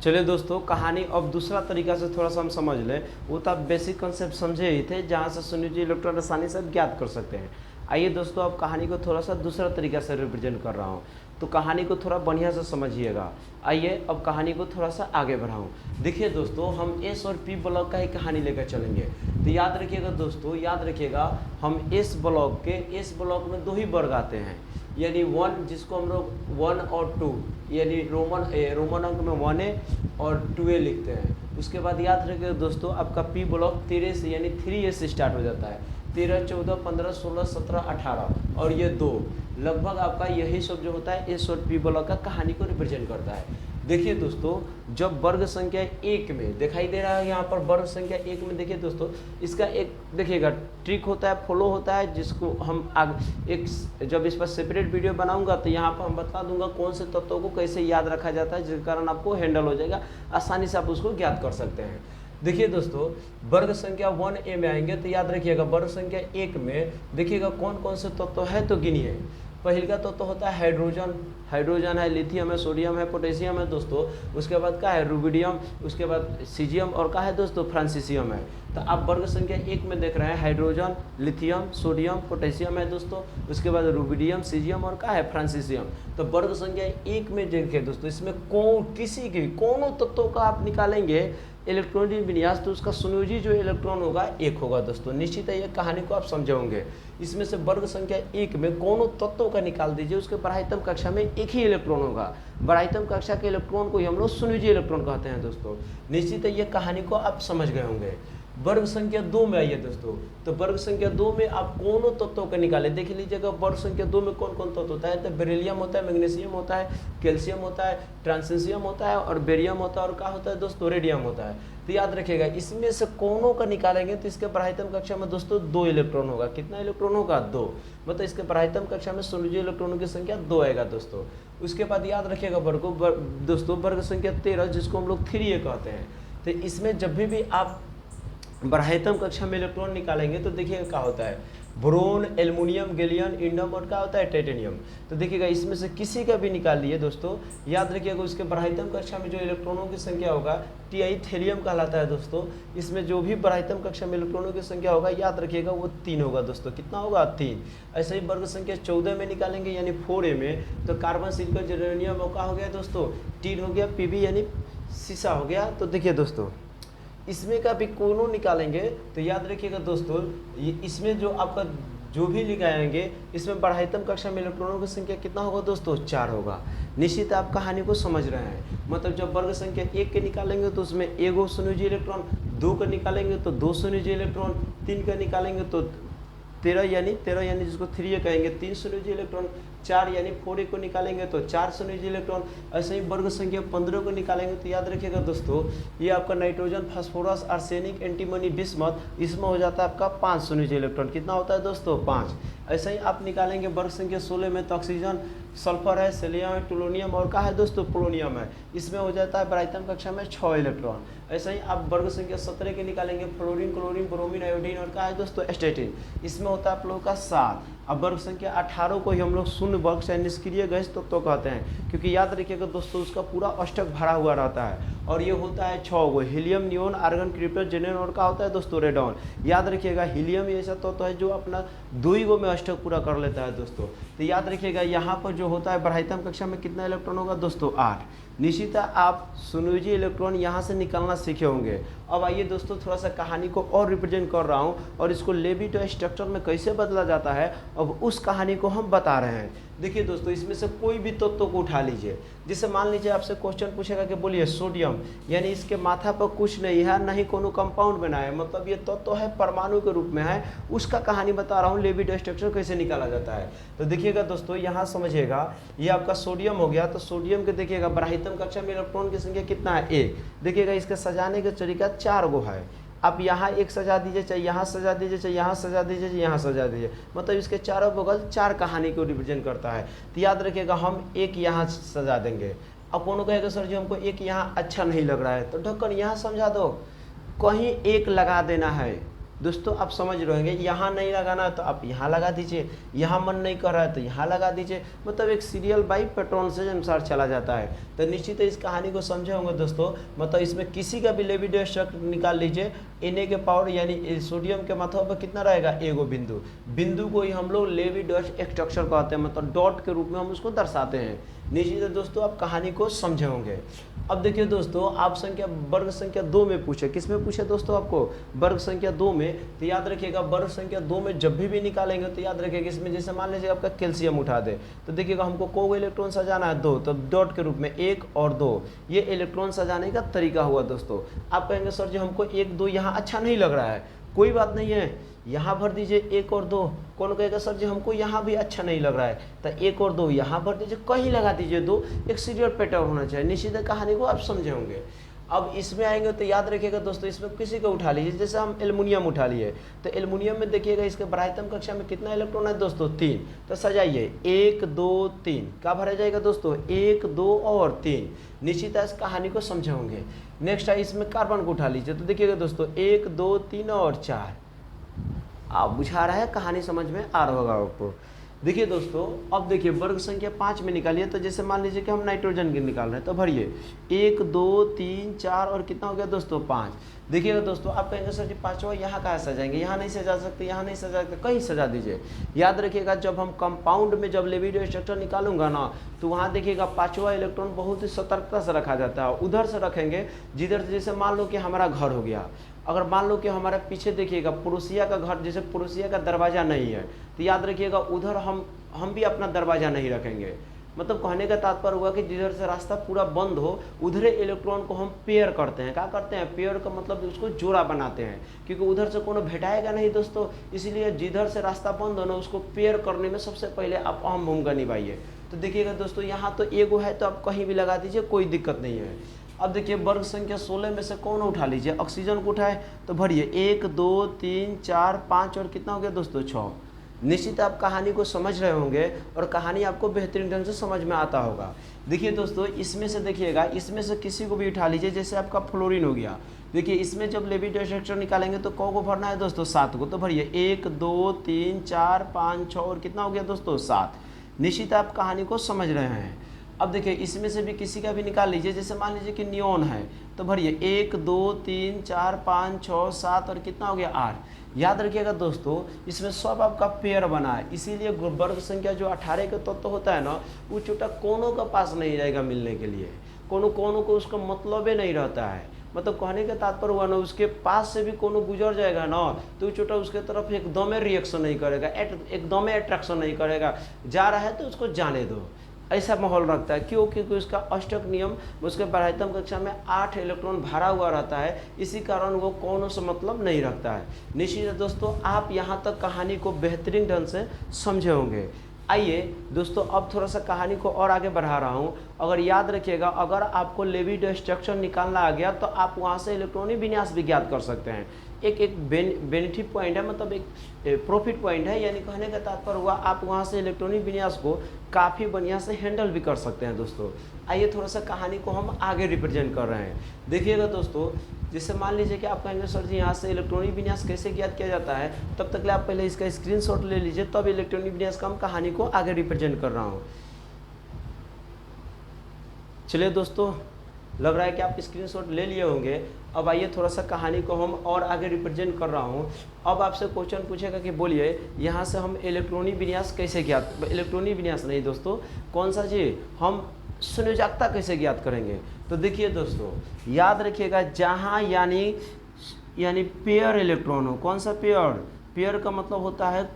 चलिए दोस्तों, कहानी अब दूसरा तरीका से थोड़ा सा हम समझ लें। वो तो आप बेसिक कॉन्सेप्ट समझे ही थे, जहाँ से संयोजी इलेक्ट्रॉन आसानी से ज्ञात कर सकते हैं। आइए दोस्तों, अब कहानी को थोड़ा सा दूसरा तरीका से रिप्रेजेंट कर रहा हूँ, तो कहानी को थोड़ा बढ़िया से समझिएगा। आइए अब कहानी को थोड़ा सा आगे बढ़ाऊँ। देखिए दोस्तों, हम एस और पी ब्लॉक का ही कहानी लेकर चलेंगे। तो याद रखिएगा दोस्तों, याद रखिएगा, हम एस ब्लॉक में दो ही वर्ग आते हैं, यानी 1, जिसको हम लोग 1 और 2 यानी रोमन अंक में 1A और 2A लिखते हैं। उसके बाद याद रखिएगा दोस्तों, आपका पी ब्लॉक 13 से यानी 3A से स्टार्ट हो जाता है। 13, 14, 15, 16, 17, 18 और ये 2, लगभग आपका यही सब जो होता है एस और पी ब्लॉक का कहानी को रिप्रेजेंट करता है। देखिए दोस्तों, जब वर्ग संख्या 1 में दिखाई दे रहा है, यहाँ पर वर्ग संख्या 1 में देखिए दोस्तों, इसका एक देखिएगा ट्रिक होता है, फॉलो होता है, जिसको हम जब इस पर सेपरेट वीडियो बनाऊंगा तो यहाँ पर हम बता दूंगा कौन से तत्वों को कैसे याद रखा जाता है, जिसके कारण आपको हैंडल हो जाएगा, आसानी से आप उसको ज्ञात कर सकते हैं। देखिए दोस्तों, वर्ग संख्या 1A में आएंगे तो याद रखिएगा, वर्ग संख्या 1 में देखिएगा कौन कौन से तत्व है, तो गिनिए। पहले का तो होता है हाइड्रोजन है, लिथियम है, सोडियम है, पोटेशियम है दोस्तों। उसके बाद क्या है, रुबिडियम, उसके बाद सीजियम और क्या है दोस्तों, फ्रांसीसियम है। तो आप वर्ग संख्या 1 में देख रहे हैं हाइड्रोजन, लिथियम, सोडियम, पोटेशियम है दोस्तों। उसके बाद रुबिडियम, सीजियम और क्या है, फ्रांसीसियम। तो वर्ग संख्या 1 में देखिए दोस्तों, इसमें किसी के कोनों तत्वों का आप निकालेंगे इलेक्ट्रॉनिक विन्यास, तो उसका संयोजी जो इलेक्ट्रॉन होगा 1 होगा दोस्तों। निश्चित है, ये कहानी को आप समझे होंगे। इसमें से वर्ग संख्या 1 में कोनों तत्वों का निकाल दीजिए, उसके परायतम कक्षा में एक ही इलेक्ट्रॉन होगा। परायतम कक्षा के इलेक्ट्रॉन को ही हम लोग संयोजी इलेक्ट्रॉन कहते हैं दोस्तों। निश्चित है, ये कहानी को आप समझ गए होंगे। वर्ग संख्या 2 में आइए दोस्तों, तो वर्ग संख्या 2 में आप कोनों तत्वों का निकाले। देख लीजिएगा वर्ग संख्या 2 में कौन कौन तत्व होता है, तो बेरिलियम होता है, मैग्नीशियम होता है, कैल्शियम होता है, ट्रांसिशियम होता है और बेरियम होता है, और क्या होता है दोस्तों, रेडियम होता है। तो याद रखिएगा, इसमें से कोनों का निकालेंगे तो इसके परायतम कक्षा में दोस्तों 2 इलेक्ट्रॉन होगा। कितना इलेक्ट्रॉन होगा, 2। मतलब इसके परायतम कक्षा में संयोजी इलेक्ट्रॉनों की संख्या 2 आएगा दोस्तों। उसके बाद याद रखिएगा दोस्तों, वर्ग संख्या 13, जिसको हम लोग 3A कहते हैं। तो इसमें जब भी आप बढ़ायतम कक्षा में इलेक्ट्रॉन निकालेंगे तो देखिएगा क्या होता है, बोरोन, एल्युमिनियम, गैलियम, इंडियम और क्या होता है, टाइटेनियम। तो देखिएगा, इसमें से किसी का भी निकाल लिए दोस्तों, याद रखिएगा उसके बढ़ायतम कक्षा में जो इलेक्ट्रॉनों की संख्या होगा Ti थेलियम कहलाता है दोस्तों। इसमें जो भी बढ़ायतम कक्षा में इलेक्ट्रॉनों की संख्या होगा, याद रखिएगा वो 3 होगा दोस्तों। कितना होगा, 3। ऐसे ही वर्ग संख्या 14 में निकालेंगे यानी 4A में, तो कार्बन, सिलिकॉन, जर्मेनियम और क्या हो गया दोस्तों, टीन हो गया, Pb यानी सीसा हो गया। तो देखिए दोस्तों, इसमें का भी कोनों निकालेंगे तो याद रखिएगा दोस्तों, इसमें जो आपका जो भी लिखाएंगे, इसमें बढ़ायतम कक्षा में इलेक्ट्रॉनों की संख्या कितना होगा दोस्तों, 4 होगा। निश्चित आप कहानी को समझ रहे हैं। मतलब जब वर्ग संख्या 1 के निकालेंगे तो उसमें 1 संयोजी इलेक्ट्रॉन, 2 का निकालेंगे तो 2 संयोजी इलेक्ट्रॉन, 3 का निकालेंगे तो 13 यानी जिसको 3A कहेंगे, 3 संयोजी इलेक्ट्रॉन, 4 यानी 4A को निकालेंगे तो 4 संयोजी इलेक्ट्रॉन। ऐसे ही वर्ग संख्या 15 को निकालेंगे तो याद रखिएगा दोस्तों, ये आपका nitrogen, phosphorus, arsenic, antimony, bismuth, इसमें हो जाता है आपका 5 संयोजी इलेक्ट्रॉन। कितना होता है दोस्तों, 5। ऐसे ही आप निकालेंगे वर्ग संख्या 16 में, तो ऑक्सीजन, सल्फर है, सेलियम है, टोलोनियम और क्या है दोस्तों, पोलोनियम है। इसमें हो जाता है परायतम कक्षा में 6 इलेक्ट्रॉन। ऐसे ही आप वर्ग संख्या 17 के निकालेंगे, फ्लोरीन, क्लोरीन, ब्रोमीन, आयोडीन और क्या है दोस्तों, एस्टेटिन। इसमें होता है आप लोगों का 7। अब वर्ग संख्या 18 को ही हम लोग शून्य वर्ग से निष्क्रिय गैस तत्व कहते हैं, क्योंकि याद रखिएगा दोस्तों, उसका पूरा अष्टक भरा हुआ रहता है। और ये होता है 6 गो, हीलियम, नियोन, आर्गन, क्रिप्टन, जेनेन और क्या होता है दोस्तों, रेडॉन। याद रखिएगा, हीलियम ऐसा तत्व है जो अपना 2 गो में अष्टक पूरा कर लेता है दोस्तों। तो याद रखिएगा, यहाँ पर जो होता है बढ़ायतम कक्षा में कितना इलेक्ट्रॉन होगा दोस्तों, 8। निश्चित आप संयोजी इलेक्ट्रॉन यहाँ से निकालना सीखे होंगे। अब आइए दोस्तों, थोड़ा सा कहानी को और रिप्रेजेंट कर रहा हूँ, और इसको लेविट स्ट्रक्चर में कैसे बदला जाता है, अब उस कहानी को हम बता रहे हैं। देखिए दोस्तों, इसमें से कोई भी तत्व को उठा लीजिए। जैसे मान लीजिए आपसे क्वेश्चन पूछेगा कि बोलिए सोडियम, यानी इसके माथा पर कुछ नहीं है, ना ही कोनो कंपाउंड बना है, मतलब ये तत्व है, परमाणु के रूप में है, उसका कहानी बता रहा हूँ, लेविट स्ट्रक्चर कैसे निकाला जाता है। तो देखिएगा दोस्तों, यहाँ समझिएगा, ये आपका सोडियम हो गया। तो सोडियम के देखिएगा बढ़ायतम कक्षा में इलेक्ट्रॉन की संख्या कितना है, 1। देखिएगा, इसके सजाने का तरीका 4 गो है। आप यहाँ एक सजा दीजिए, चाहे यहाँ सजा दीजिए, चाहे यहाँ सजा दीजिए, चाहे यहाँ सजा दीजिए, मतलब इसके चारों बगल 4 कहानी को रिप्रेजेंट करता है। तो याद रखिएगा, हम एक यहाँ सजा देंगे। अब कौन कहेगा सर जी हमको एक यहाँ अच्छा नहीं लग रहा है, तो ढक्कन यहाँ समझा दो, कहीं एक लगा देना है, दोस्तों आप समझ रहे होंगे, यहाँ नहीं लगाना है तो आप यहाँ लगा दीजिए, यहाँ मन नहीं कर रहा है तो यहाँ लगा दीजिए, मतलब एक सीरियल बाई पैटर्न से अनुसार चला जाता है। तो निश्चित इस कहानी को समझे होंगे दोस्तों। मतलब इसमें किसी का भी लेविडेट स्ट्रक्चर निकाल लीजिए, Na के पावर यानी सोडियम के माथों पर कितना रहेगा, एगो बिंदु, बिंदु को ही हम लोग लेविडेट स्ट्रक्चर कहते हैं, मतलब डॉट के रूप में हम उसको दर्शाते हैं। निश्चित है दोस्तों आप कहानी को समझे होंगे। अब देखिए दोस्तों, आप वर्ग संख्या 2 में पूछे, किस में पूछे दोस्तों आपको, वर्ग संख्या 2 में। तो याद रखिएगा वर्ग संख्या 2 में जब भी निकालेंगे तो याद रखिएगा इसमें जैसे मान लीजिए आपका कैल्शियम उठा दे, तो देखिएगा हमको को इलेक्ट्रॉन सजाना है, 2, तो डॉट के रूप में 1 और 2, ये इलेक्ट्रॉन सजाने का तरीका हुआ दोस्तों। आप कहेंगे सर जी हमको 1 2 यहाँ अच्छा नहीं लग रहा है, कोई बात नहीं है, यहाँ भर दीजिए 1 और 2। कौन कहेगा सर जी हमको यहाँ भी अच्छा नहीं लग रहा है, तो 1 और 2 यहाँ भर दीजिए, कहीं लगा दीजिए 2, एक सीरियल पैटर्न होना चाहिए। निश्चित कहानी को आप समझे होंगे। अब इसमें आएंगे तो याद रखिएगा दोस्तों, इसमें किसी को उठा लीजिए, जैसे हम एल्युमिनियम उठा लिए, तो एल्युमिनियम में देखिएगा इसके बरायतम कक्षा में कितना इलेक्ट्रॉन है दोस्तों, 3। तो सजाइए 1 2 3, क्या भरा जाएगा दोस्तों, 1 2 और 3। निश्चित इस कहानी को समझे होंगे। नेक्स्ट है इसमें कार्बन को उठा लीजिए, तो देखिएगा दोस्तों 1 2 3 और 4। आप बुझा रहा है, कहानी समझ में आ रहा होगा आपको। देखिए दोस्तों, अब देखिए वर्ग संख्या 5 में निकालिए, तो जैसे मान लीजिए कि हम नाइट्रोजन की निकाल रहे हैं, तो भरिए 1 2 3 4 और कितना हो गया दोस्तों, 5। देखिएगा दोस्तों, आप कहेंगे सर जी पाँचवा यहाँ कहाँ सजाएंगे, यहाँ नहीं सजा सकते, यहाँ नहीं सजा सकते, कहीं सजा दीजिए। याद रखिएगा जब हम कंपाउंड में जब लेविडेट स्ट्रक्चर निकालूंगा ना, तो वहाँ देखिएगा पाँचवा इलेक्ट्रॉन बहुत ही सतर्कता से रखा जाता है। उधर से रखेंगे जिधर से, जैसे मान लो कि हमारा घर हो गया, अगर मान लो कि हमारे पीछे देखिएगा पुरुषिया का घर, जैसे पुरुषिया का दरवाज़ा नहीं है, तो याद रखिएगा उधर हम भी अपना दरवाज़ा नहीं रखेंगे। मतलब कहने का तात्पर्य हुआ कि जिधर से रास्ता पूरा बंद हो उधर इलेक्ट्रॉन को हम पेयर करते हैं। क्या करते हैं, पेयर का मतलब उसको जोड़ा बनाते हैं, क्योंकि उधर से कोनो भेटाएगा नहीं दोस्तों, इसलिए जिधर से रास्ता बंद हो ना उसको पेयर करने में सबसे पहले आप अहम भूमिका निभाइए। तो देखिएगा दोस्तों, यहाँ तो एगो है तो आप कहीं भी लगा दीजिए, कोई दिक्कत नहीं है। अब देखिए वर्ग संख्या 16 में से कौन उठा लीजिए, ऑक्सीजन को उठाए, तो भरिए 1 2 3 4 5 और कितना हो गया दोस्तों, 6। निश्चित आप कहानी को समझ रहे होंगे और कहानी आपको बेहतरीन ढंग से समझ में आता होगा। देखिए दोस्तों, इसमें से देखिएगा, इसमें से किसी को भी उठा लीजिए, जैसे आपका फ्लोरीन हो गया। देखिए इसमें जब लेविडेट स्ट्रक्चर निकालेंगे तो को भरना है दोस्तों, 7 को। तो भरिए 1 2 3 4 5 6 और कितना हो गया दोस्तों, 7। निश्चित आप कहानी को समझ रहे हैं। अब देखिए इसमें से भी किसी का भी निकाल लीजिए, जैसे मान लीजिए कि नियोन है, तो भरिए 1 2 3 4 5 6 7 और कितना हो गया, 8। याद रखिएगा दोस्तों, इसमें सब आपका पेयर बना है, इसीलिए वर्ग संख्या जो 18 का तत्व होता है ना, वो छोटा कोनों का पास नहीं रहेगा मिलने के लिए, कोनों को उसका मतलब ही नहीं रहता है। मतलब कहने का तात्पर्य हुआ ना, उसके पास से भी कोनो गुजर जाएगा ना, तो छोटा उसके तरफ एकदम रिएक्शन नहीं करेगा, एकदम अट्रैक्शन नहीं करेगा, जा रहा है तो उसको जाने दो, ऐसा माहौल रखता है। क्यों, क्योंकि उसका अष्टक नियम, उसके बरायतम कक्षा में 8 इलेक्ट्रॉन भरा हुआ रहता है, इसी कारण वो कौनों से मतलब नहीं रखता है। निश्चित है दोस्तों, आप यहाँ तक कहानी को बेहतरीन ढंग से समझे होंगे। आइए दोस्तों, अब थोड़ा सा कहानी को और आगे बढ़ा रहा हूँ। अगर याद रखिएगा, अगर आपको लेविडेट स्ट्रक्चर निकालना आ गया तो आप वहाँ से इलेक्ट्रॉनिक विन्यास भी ज्ञात कर सकते हैं। एक बेनिफिट पॉइंट है, मतलब एक प्रॉफिट पॉइंट है, यानी कहने का तात्पर्य हुआ आप वहाँ से इलेक्ट्रॉनिक विन्यास को काफ़ी बढ़िया से हैंडल भी कर सकते हैं दोस्तों। आइए थोड़ा सा कहानी को हम आगे रिप्रेजेंट कर रहे हैं। देखिएगा दोस्तों, जैसे मान लीजिए कि आप कहेंगे सर जी यहाँ से इलेक्ट्रॉनिक विन्यास कैसे ज्ञात किया जाता है, तब तक ले आप पहले इसका स्क्रीनशॉट ले लीजिए, तब इलेक्ट्रॉनिक विन्यास का हम कहानी को आगे रिप्रेजेंट कर रहा हूँ। चलिए दोस्तों, लग रहा है कि आप स्क्रीनशॉट ले लिए होंगे। अब आइए थोड़ा सा कहानी को हम और आगे रिप्रेजेंट कर रहा हूँ। अब आपसे क्वेश्चन पूछेगा कि बोलिए यहाँ से हम इलेक्ट्रॉनिक विन्यास कैसे ज्ञात, इलेक्ट्रॉनिक विन्यास नहीं दोस्तों, कौन सा जी, हम संयोजकता कैसे ज्ञात करेंगे। तो देखिए दोस्तों, याद रखिएगा, जहाँ यानी पेयर इलेक्ट्रॉन हो, कौन सा पेयर का मतलब होता है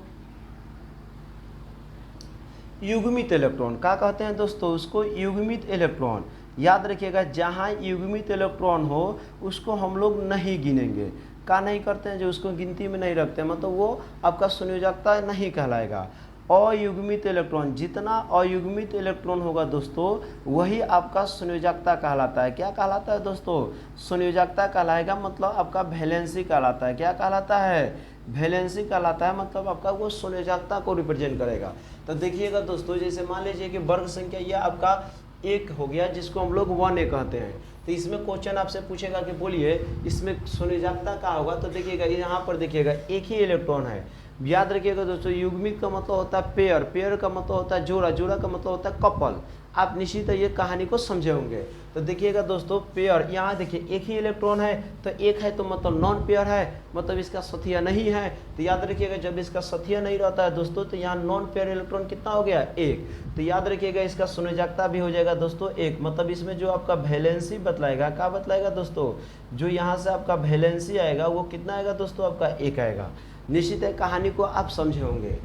युग्मित इलेक्ट्रॉन। क्या कहते हैं दोस्तों, उसको युग्मित इलेक्ट्रॉन। याद रखिएगा, जहाँ युग्मित इलेक्ट्रॉन हो उसको हम लोग नहीं गिनेंगे, का नहीं करते हैं, जो उसको गिनती में नहीं रखते, मतलब वो आपका संयोजकता नहीं कहलाएगा। अयुग्मित इलेक्ट्रॉन, जितना अयुग्मित इलेक्ट्रॉन होगा दोस्तों वही आपका संयोजकता कहलाता है। क्या कहलाता है दोस्तों, संयोजकता कहलाएगा, मतलब आपका वैलेंसी कहलाता है। क्या कहलाता है, वैलेंसी कहलाता है, मतलब आपका वो संयोजकता को रिप्रेजेंट करेगा। तो देखिएगा दोस्तों, जैसे मान लीजिए कि वर्ग संख्या ये आपका 1 हो गया, जिसको हम लोग 1A कहते हैं। तो इसमें क्वेश्चन आपसे पूछेगा कि बोलिए इसमें संयोजकता क्या होगा, तो देखिएगा यहाँ पर देखिएगा एक ही इलेक्ट्रॉन है। याद रखिएगा दोस्तों, युग्मित का मतलब होता है पेयर, पेयर का मतलब होता है जोड़ा, जोड़ा का मतलब होता है कपल। आप निश्चित ये कहानी को समझे होंगे। तो देखिएगा दोस्तों, पेयर यहाँ देखिए एक ही इलेक्ट्रॉन है, तो एक है तो मतलब नॉन पेयर है, मतलब इसका साथिया नहीं है। तो याद रखिएगा जब इसका साथिया नहीं रहता है दोस्तों, तो यहाँ नॉन पेयर इलेक्ट्रॉन कितना हो गया, एक। तो याद रखिएगा इसका संयोजकता भी हो जाएगा दोस्तों एक, मतलब इसमें जो आपका वैलेंसी बतलाएगा, क्या बतलाएगा दोस्तों, जो यहाँ से आपका वैलेंसी आएगा वो कितना आएगा दोस्तों, आपका एक आएगा। निश्चित है कहानी को आप समझे होंगे।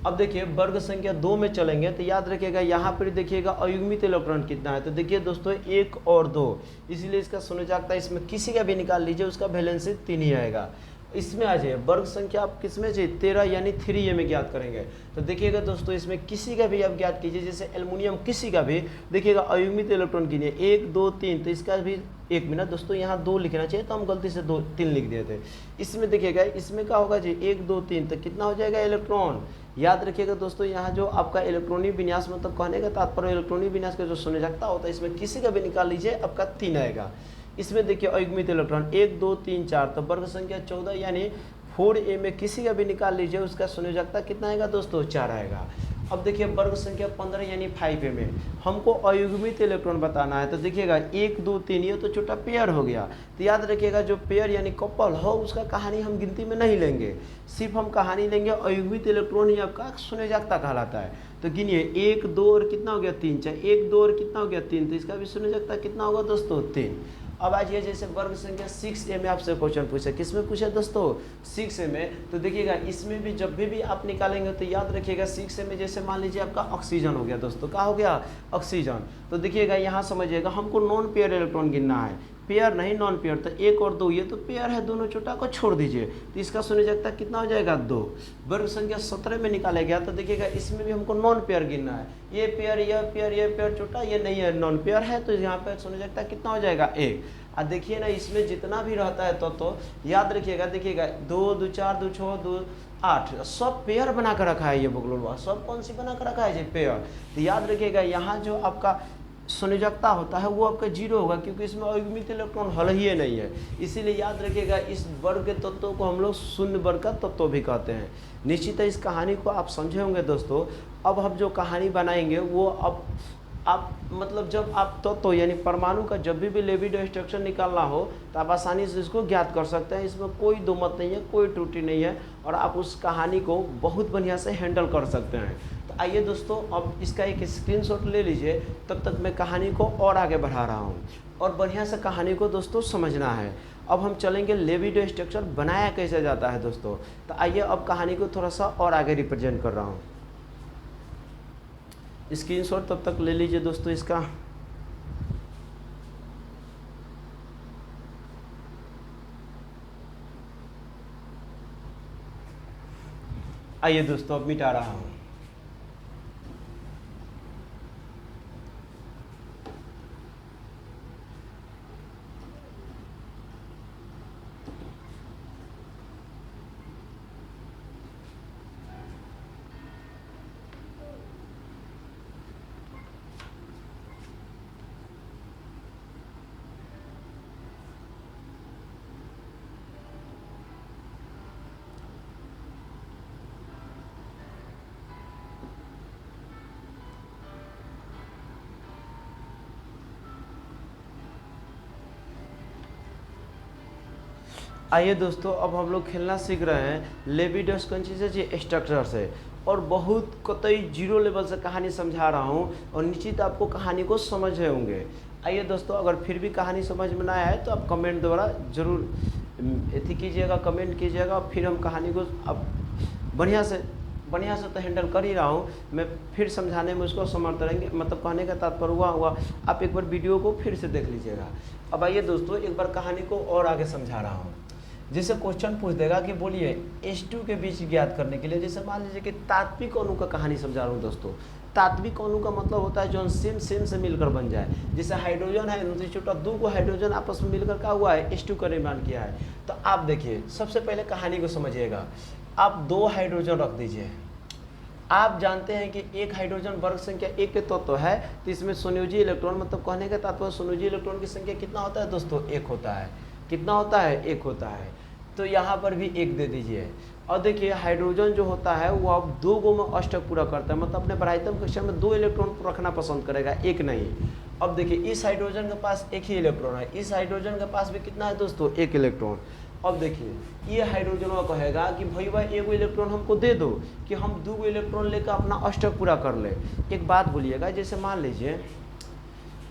अब देखिए वर्ग संख्या 2 में चलेंगे, तो याद रखिएगा यहाँ पर देखिएगा अयुग्मित इलेक्ट्रॉन कितना है, तो देखिए दोस्तों 1 और 2, इसीलिए इसका संयोजकता इसमें किसी का भी निकाल लीजिए, उसका वैलेंसी 3 ही आएगा। इसमें आ जाइए वर्ग संख्या आप किसमें चाहिए, 13 यानी 3a में ज्ञात करेंगे। तो देखिएगा दोस्तों इसमें किसी का भी आप ज्ञात कीजिए, जैसे एल्युमिनियम किसी का भी देखिएगा अयुग्मित इलेक्ट्रॉन गिनिए 1 2 3, तो इसका भी 1 मिनट दोस्तों यहाँ 2 लिखना चाहिए, तो हम गलती से 2 3 लिख दिए थे। इसमें देखिएगा इसमें क्या होगा जी 1 2 3, तो कितना हो जाएगा इलेक्ट्रॉन। याद रखिएगा दोस्तों यहाँ जो आपका इलेक्ट्रॉनिक विन्यास, मतलब कहने का तात्पर्य इलेक्ट्रॉनिक विन्यास का जो संयोजकता होता है इसमें किसी का भी निकाल लीजिए, आपका 3 आएगा। इसमें देखिए अयुग्मित इलेक्ट्रॉन 1 2 3 4, तो वर्ग संख्या 14 यानी 4a में किसी का भी निकाल लीजिए, उसका संयोजकता कितना आएगा दोस्तों, 4 आएगा। अब देखिए वर्ग संख्या 15 यानी 5a में हमको अयुग्मित इलेक्ट्रॉन बताना है, तो देखिएगा 1 2 3, ये तो छोटा पेयर हो गया। तो याद रखिएगा जो पेयर यानी कपल हो उसका कहानी हम गिनती में नहीं लेंगे, सिर्फ हम कहानी लेंगे अयुग्मित इलेक्ट्रॉन ही आपका संयोजकता कहलाता है। तो गिनिए 1 2 और कितना हो गया 3, चाहे 1 2 और कितना हो गया 3, तो इसका भी संयोजकता कितना होगा दोस्तों 3। अब आज ये जैसे वर्ग संख्या 6a में आपसे क्वेश्चन पूछा, किसमें पूछा दोस्तों 6a में, तो देखिएगा इसमें भी जब भी आप निकालेंगे तो याद रखिएगा 6a में जैसे मान लीजिए आपका ऑक्सीजन हो गया दोस्तों, क्या हो गया ऑक्सीजन। तो देखिएगा यहाँ समझिएगा हमको नॉन पेयर इलेक्ट्रॉन गिनना है, पेयर नहीं नॉन पेयर, तो 1 और 2 ये तो पेयर है, दोनों छोटा को छोड़ दीजिए, तो इसका संयोजकता कितना हो जाएगा 2। वर्ग संख्या 17 में निकाला गया, तो देखिएगा इसमें भी हमको नॉन पेयर गिनना है, ये पेयर ये पेयर ये पेयर छोटा, ये नहीं है नॉन पेयर है, तो यहाँ पर संयोजकता कितना हो जाएगा 1। अब देखिए ना इसमें जितना भी रहता है तो याद रखिएगा, देखिएगा 2 2 4 2 6 2 8 सब पेयर बना कर रखा है, ये बगलोलवा सब कौन सी बना कर रखा है जी पेयर। तो याद रखिएगा यहाँ जो आपका संयोजकता होता है वो आपका 0 होगा, क्योंकि इसमें अयुग्मित इलेक्ट्रॉन हल ही नहीं है। इसीलिए याद रखिएगा इस वर्ग के तत्वों को हम लोग शून्य वर्ग का तत्व भी कहते हैं। निश्चित है इस कहानी को आप समझे होंगे दोस्तों। अब हम जो कहानी बनाएंगे वो अब आप मतलब जब आप तत्व यानी परमाणु का जब भी लेविडो स्ट्रक्चर निकालना हो तो आप आसानी से इसको ज्ञात कर सकते हैं, इसमें कोई दो मत नहीं है, कोई त्रुटि नहीं है, और आप उस कहानी को बहुत बढ़िया से हैंडल कर सकते हैं। तो आइए दोस्तों अब इसका एक स्क्रीनशॉट ले लीजिए, तब तक मैं कहानी को और आगे बढ़ा रहा हूँ और बढ़िया से कहानी को दोस्तों समझना है। अब हम चलेंगे लेविडो स्ट्रक्चर बनाया कैसे जाता है दोस्तों। तो आइए अब कहानी को थोड़ा सा और आगे रिप्रेजेंट कर रहा हूँ। स्क्रीनशॉट तब तक ले लीजिए दोस्तों इसका। आइए दोस्तों अब मिटा रहा हूँ। आइए दोस्तों अब हम लोग खेलना सीख रहे हैं लेविडो स्ट्रक्चर से, और बहुत कतई जीरो लेवल से कहानी समझा रहा हूँ और निश्चित आपको कहानी को समझ रहे होंगे। आइए दोस्तों अगर फिर भी कहानी समझ में ना आए तो आप कमेंट द्वारा जरूर एथी कीजिएगा, कमेंट कीजिएगा, फिर हम कहानी को अब बढ़िया से तो हैंडल कर ही रहा हूँ मैं, फिर समझाने में उसको समर्थ रहेंगे। मतलब कहने का तात्पर्य हुआ आप एक बार वीडियो को फिर से देख लीजिएगा। अब आइए दोस्तों एक बार कहानी को और आगे समझा रहा हूँ। जैसे क्वेश्चन पूछ देगा कि बोलिए H2 के बीच ज्ञात करने के लिए, जैसे मान लीजिए कि तात्विक अणु का कहानी समझा रहा हूँ दोस्तों। तात्विक अणु का मतलब होता है जो सेम से मिलकर बन जाए। जैसे हाइड्रोजन है, छोटा 2 को हाइड्रोजन आपस में मिलकर क्या हुआ है H2 का निर्माण किया है। तो आप देखिए सबसे पहले कहानी को समझिएगा। आप 2 हाइड्रोजन रख दीजिए, आप जानते हैं कि एक हाइड्रोजन वर्ग संख्या एक के तत्व है, तो इसमें संयोजी इलेक्ट्रॉन, मतलब कहने का तात्पर्य संयोजी इलेक्ट्रॉन की संख्या कितना होता है दोस्तों, एक होता है। कितना होता है, एक होता है। तो यहाँ पर भी एक दे दीजिए। और देखिए हाइड्रोजन जो होता है वो अब 2 गो में अष्टक पूरा करता है, मतलब अपने ब्राइटम कक्षा में 2 इलेक्ट्रॉन रखना पसंद करेगा, एक नहीं। अब देखिए इस हाइड्रोजन के पास एक ही इलेक्ट्रॉन है, इस हाइड्रोजन के पास भी कितना है दोस्तों, एक इलेक्ट्रॉन। अब देखिए ये हाइड्रोजन कहेगा कि भैया एगो इलेक्ट्रॉन हमको दे दो कि हम 2 इलेक्ट्रॉन लेकर अपना अष्टक पूरा कर ले। एक बात बोलिएगा, जैसे मान लीजिए,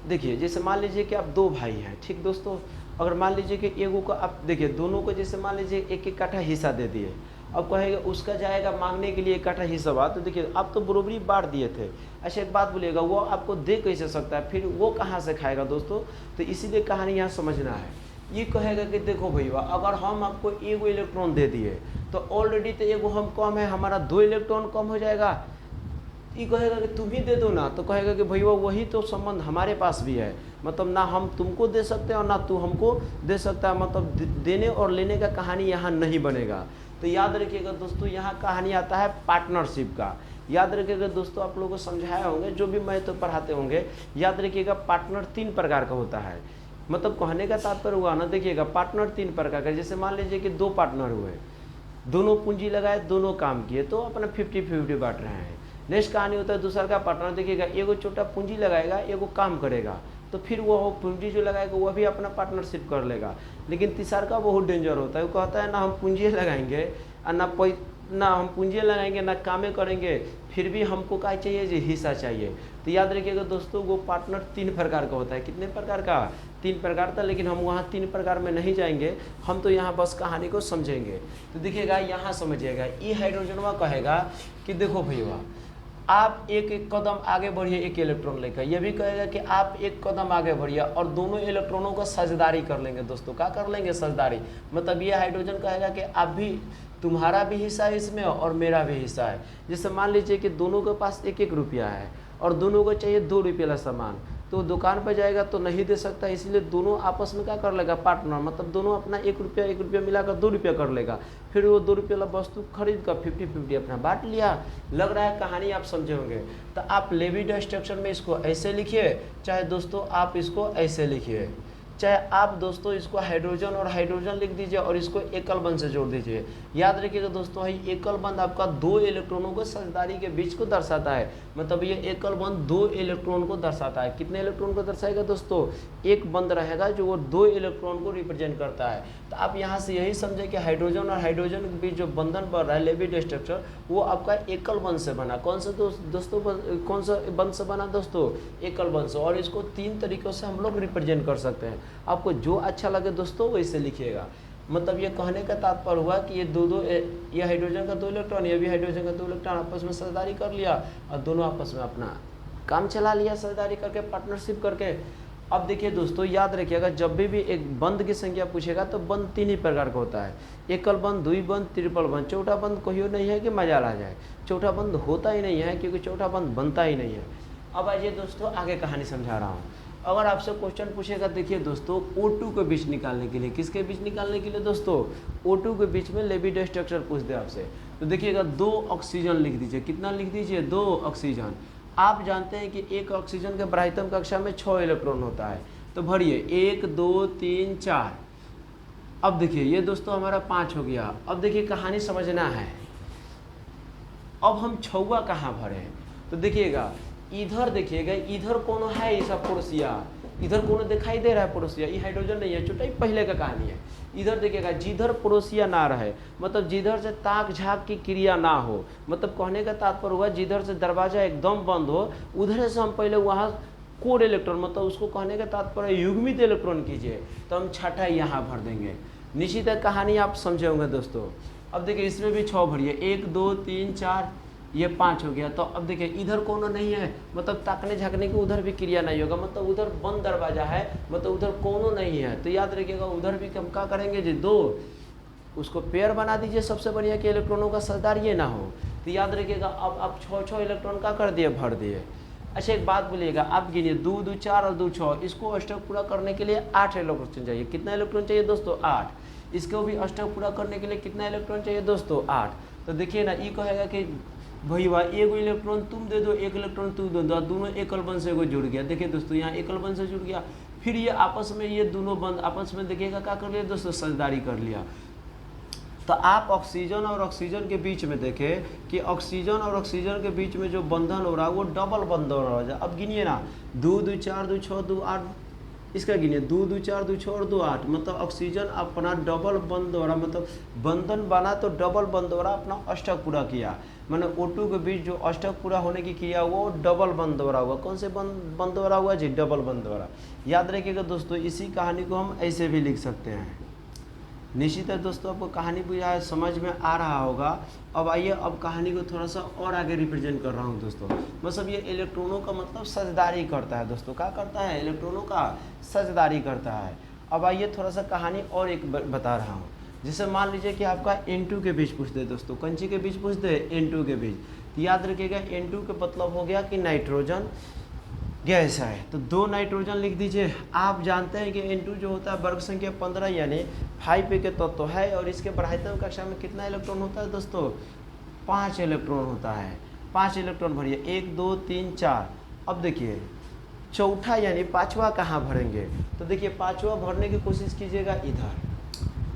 देखिए जैसे मान लीजिए कि आप 2 भाई हैं, ठीक दोस्तों। अगर मान लीजिए कि एगो को आप देखिए दोनों को जैसे मान लीजिए एक एक काठा हिस्सा दे दिए, अब कहेगा उसका जाएगा मांगने के लिए एक काठा हिस्सा बात, तो देखिए आप तो बरोबरी बांट दिए थे। अच्छा एक बात बोलिएगा, वो आपको दे कैसे सकता है, फिर वो कहाँ से खाएगा दोस्तों। तो इसीलिए कहानी यहाँ समझना है। ये कहेगा कि देखो भैया अगर हम आपको एगो इलेक्ट्रॉन दे दिए तो ऑलरेडी तो एगो हम कम है, हमारा 2 इलेक्ट्रॉन कम हो जाएगा। ये कहेगा कि तुम ही दे दो ना, तो कहेगा कि भैया वही तो संबंध हमारे पास भी है, मतलब ना हम तुमको दे सकते हैं और ना तू हमको दे सकता है, मतलब देने और लेने का कहानी यहाँ नहीं बनेगा। तो याद रखिएगा दोस्तों, यहाँ कहानी आता है पार्टनरशिप का। याद रखिएगा दोस्तों, आप लोगों को समझाया होंगे, जो भी मैं तो पढ़ाते होंगे, याद रखिएगा पार्टनर 3 प्रकार का होता है। मतलब कहने का तात्पर्य हुआ ना, देखिएगा पार्टनर 3 प्रकार का। जैसे मान लीजिए कि 2 पार्टनर हुए, दोनों पूंजी लगाए, दोनों काम किए, तो अपना 50-50 बांट रहे हैं। नेक्स्ट कहानी होता है दूसरा का पार्टनर, देखिएगा एगो छोटा पूंजी लगाएगा, एगो काम करेगा, तो फिर वो पूंजी जो लगाएगा वह भी अपना पार्टनरशिप कर लेगा। लेकिन तीसरा का बहुत डेंजर होता है, वो कहता है ना हम पूंजी लगाएंगे और ना हम पूंजी लगाएंगे ना कामें करेंगे, फिर भी हमको क्या चाहिए जी, हिस्सा चाहिए। तो याद रखिएगा दोस्तों, वो पार्टनर 3 प्रकार का होता है। कितने प्रकार का, 3 प्रकार था, लेकिन हम वहाँ 3 प्रकार में नहीं जाएंगे, हम तो यहाँ बस कहानी को समझेंगे। तो देखिएगा यहाँ समझिएगा, ये हाइड्रोजनवा कहेगा कि देखो भैया आप एक एक कदम आगे बढ़िए एक इलेक्ट्रॉन लेकर, यह भी कहेगा कि आप एक कदम आगे बढ़िए और दोनों इलेक्ट्रॉनों को साझेदारी कर लेंगे दोस्तों। क्या कर लेंगे, साझेदारी। मतलब ये हाइड्रोजन कहेगा कि आप भी, तुम्हारा भी हिस्सा है इसमें और मेरा भी हिस्सा है। जैसे मान लीजिए कि दोनों के पास 1-1 रुपया है और दोनों को चाहिए 2 रुपये का सामान, तो दुकान पर जाएगा तो नहीं दे सकता, इसलिए दोनों आपस में क्या कर लेगा, पार्टनर, मतलब दोनों अपना 1 रुपया मिलाकर 2 रुपया कर लेगा। फिर वो 2 रुपये वाला वस्तु खरीद कर 50-50 अपना बांट लिया। लग रहा है कहानी आप समझे होंगे। तो आप लेविड स्ट्रक्चर में इसको ऐसे लिखिए, चाहे दोस्तों आप इसको ऐसे लिखिए, चाहे आप दोस्तों इसको हाइड्रोजन और हाइड्रोजन लिख दीजिए और इसको एकल बंध से जोड़ दीजिए। याद रखिएगा दोस्तों, ये एकल बंध आपका 2 इलेक्ट्रॉनों को साझेदारी के बीच को दर्शाता है। मतलब ये एकल बंध 2 इलेक्ट्रॉन को दर्शाता है। कितने इलेक्ट्रॉन को दर्शाएगा दोस्तों, एक बंध रहेगा जो वो 2 इलेक्ट्रॉन को रिप्रेजेंट करता है। तो आप यहाँ से यही समझे कि हाइड्रोजन और हाइड्रोजन के बीच जो बंधन बढ़ रहा है लेविड स्ट्रक्चर, वो आपका एकल बंध से बना। कौन सा दोस्तों, कौन सा बंध से बना दोस्तों, एकल बंध से। और इसको 3 तरीक़ों से हम लोग रिप्रेजेंट कर सकते हैं। आपको जो अच्छा लगे दोस्तों वैसे लिखिएगा। मतलब ये कहने का तात्पर्य हुआ कि ये हाइड्रोजन का 2 इलेक्ट्रॉन, ये भी हाइड्रोजन का 2 इलेक्ट्रॉन आपस में साझेदारी कर लिया और दोनों आपस में अपना काम चला लिया साझेदारी करके, पार्टनरशिप करके। अब देखिए दोस्तों, याद रखिएगा जब भी एक बंध की संख्या पूछेगा तो बंध 3 ही प्रकार का होता है, एकल बंध, द्विबंध, ट्रिपल बंध। चौथा बंध कहियो नहीं है कि मजा आ जाए, चौथा बंध होता ही नहीं है, क्योंकि चौथा बंध बनता ही नहीं है। अब आइए दोस्तों आगे कहानी समझा रहा हूँ। अगर आपसे क्वेश्चन पूछेगा, देखिए दोस्तों O2 के बीच निकालने के लिए, किसके बीच निकालने के लिए दोस्तों, O2 के बीच में लेविड स्ट्रक्चर पूछ दे आपसे, तो देखिएगा 2 ऑक्सीजन लिख दीजिए। कितना लिख दीजिए, 2 ऑक्सीजन। आप जानते हैं कि एक ऑक्सीजन के ब्राइटम कक्षा में 6 इलेक्ट्रॉन होता है, तो भरिए 1 2 3 4। अब देखिए ये दोस्तों हमारा 5 हो गया। अब देखिए कहानी समझना है, अब हम 6वां कहाँ भरे, तो देखिएगा इधर, देखिएगा इधर कौन है, ऐसा पड़ोसिया, इधर कौन दिखाई दे रहा है पड़ोसिया, ये हाइड्रोजन नहीं है, छोटा ही पहले का कहानी है। इधर देखिएगा जिधर पड़ोसिया ना रहे, मतलब जिधर से ताक झाक की क्रिया ना हो, मतलब कहने का तात्पर्य हुआ जिधर से दरवाजा एकदम बंद हो, उधर से हम पहले वहाँ कोड इलेक्ट्रॉन, मतलब उसको कहने का तात्पर्य युग्मित इलेक्ट्रॉन कीजिए, तो हम 6ठा यहाँ भर देंगे। निश्चित कहानी आप समझे होंगे दोस्तों। अब देखिए इसमें भी 6 भरिए, 1 2 3 4, ये 5 हो गया। तो अब देखिए इधर कौन नहीं है, मतलब ताकने झाँकने की उधर भी क्रिया नहीं होगा, मतलब उधर बंद दरवाजा है, मतलब उधर कौन नहीं है। तो याद रखिएगा उधर भी हम क्या करेंगे जी, 2 उसको पेयर बना दीजिए, सबसे बढ़िया कि इलेक्ट्रॉनों का साझेदारी ये ना हो। तो याद रखिएगा अब आप 6 इलेक्ट्रॉन का कर दिए, भर दिए। अच्छा एक बात बोलिएगा, आप गिनिए 2 2 4 और 2 6, इसको अष्टक पूरा करने के लिए 8 इलेक्ट्रॉन चाहिए। कितना इलेक्ट्रॉन चाहिए दोस्तों, 8। इसको भी अष्टक पूरा करने के लिए कितना इलेक्ट्रॉन चाहिए दोस्तों, 8। तो देखिए ना, ये कहेगा कि भैया एगो इलेक्ट्रॉन तुम दे दो, एक इलेक्ट्रॉन तुम दे दो, दोनों एकल बंध से एगो जुड़ गया। देखिए दोस्तों यहाँ एकल बंध से जुड़ गया, फिर ये आपस में ये दोनों बंध आपस में देखिएगा क्या कर लिया दोस्तों, साझेदारी कर लिया। तो आप ऑक्सीजन और ऑक्सीजन के बीच में देखें कि ऑक्सीजन और ऑक्सीजन के बीच में जो बंधन हो रहा है वो डबल बंधन हो रहा है। अब गिनिए ना, 2 2 4 2 6 2 8, इसका गिनिए 2 2 4 2 6 और 2 8, मतलब ऑक्सीजन अपना डबल बंद हो रहा, मतलब बंधन बना तो डबल बंद हो रहा, अपना अष्टक पूरा किया। मैंने O2 के बीच जो अष्टक पूरा होने की क्रिया वो डबल बंद हो रहा हुआ। कौन से बंद हो रहा हुआ जी, डबल बंद हो रहा। याद रखिएगा दोस्तों, इसी कहानी को हम ऐसे भी लिख सकते हैं। निश्चित है दोस्तों आपको कहानी बुझा समझ में आ रहा होगा। अब आइए, अब कहानी को थोड़ा सा और आगे रिप्रेजेंट कर रहा हूँ दोस्तों। मतलब ये इलेक्ट्रॉनों का मतलब साझेदारी करता है दोस्तों। क्या करता है, इलेक्ट्रॉनों का साझेदारी करता है। अब आइए थोड़ा सा कहानी और एक बता रहा हूँ। जैसे मान लीजिए कि आपका N2 के बीच पूछते दोस्तों, कंची के बीच पूछते N2 के बीच, तो याद रखिएगा N2 का मतलब हो गया कि नाइट्रोजन गैस है, तो 2 नाइट्रोजन लिख दीजिए। आप जानते हैं कि N2 जो होता है वर्ग संख्या 15 यानी 5 के तत्व है, और इसके बढ़ाते हुए कक्षा में कितना इलेक्ट्रॉन होता है दोस्तों, 5 इलेक्ट्रॉन होता है। 5 इलेक्ट्रॉन भरिए, 1 2 3 4। अब देखिए चौथा यानी 5वां कहाँ भरेंगे, तो देखिए 5वां भरने की कोशिश कीजिएगा इधर।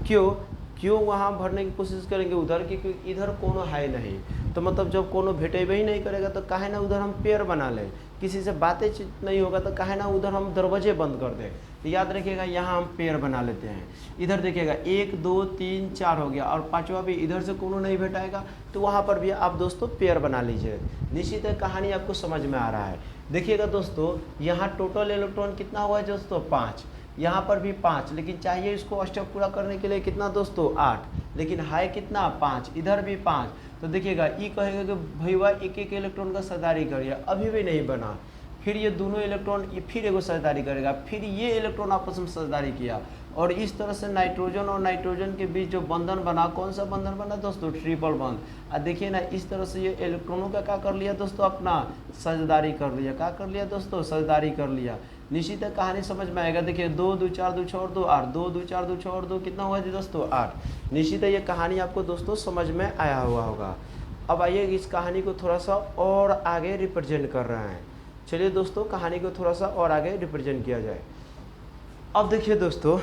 क्यों वहाँ भरने की कोशिश करेंगे उधर, क्योंकि इधर कोनो है नहीं, तो मतलब जब कोनो भेटेबे ही नहीं करेगा तो काहे ना उधर हम पेयर बना लें। किसी से बातें नहीं होगा तो काहे ना उधर हम दरवाजे बंद कर दें। तो याद रखिएगा यहाँ हम पेयर बना लेते हैं। इधर देखिएगा 1 2 3 4 हो गया, और 5वां भी इधर से कोनो नहीं भेटाएगा, तो वहाँ पर भी आप दोस्तों पेयर बना लीजिए। निश्चित है कहानी आपको समझ में आ रहा है। देखिएगा दोस्तों यहाँ टोटल इलेक्ट्रॉन कितना हुआ है दोस्तों, 5। यहाँ पर भी 5, लेकिन चाहिए इसको अष्टक पूरा करने के लिए कितना दोस्तों, 8, लेकिन है कितना 5, इधर भी 5। तो देखिएगा ये कहेगा कि भैया एक एक इलेक्ट्रॉन का साझेदारी करिए, अभी भी नहीं बना। फिर ये दोनों इलेक्ट्रॉन ये फिर एगो साझेदारी करेगा, फिर ये इलेक्ट्रॉन आपस में साझेदारी किया, और इस तरह से नाइट्रोजन और नाइट्रोजन के बीच जो बंधन बना, कौन सा बंधन बना दोस्तों, ट्रिपल बॉन्ड। अब देखिए ना इस तरह से ये इलेक्ट्रॉनों का क्या कर लिया दोस्तों, अपना साझेदारी कर लिया। क्या कर लिया दोस्तों, साझेदारी कर लिया। निश्चित है कहानी समझ में आएगा। देखिए 2 2 4 2 6 और 2 8, 2 2 4 2 6 और 2 कितना हुआ जी दोस्तों, 8। निश्चित है ये कहानी आपको दोस्तों समझ में आया हुआ होगा। अब आइए इस कहानी को थोड़ा सा और आगे रिप्रेजेंट कर रहे हैं। चलिए दोस्तों कहानी को थोड़ा सा और आगे रिप्रेजेंट किया जाए। अब देखिए दोस्तों,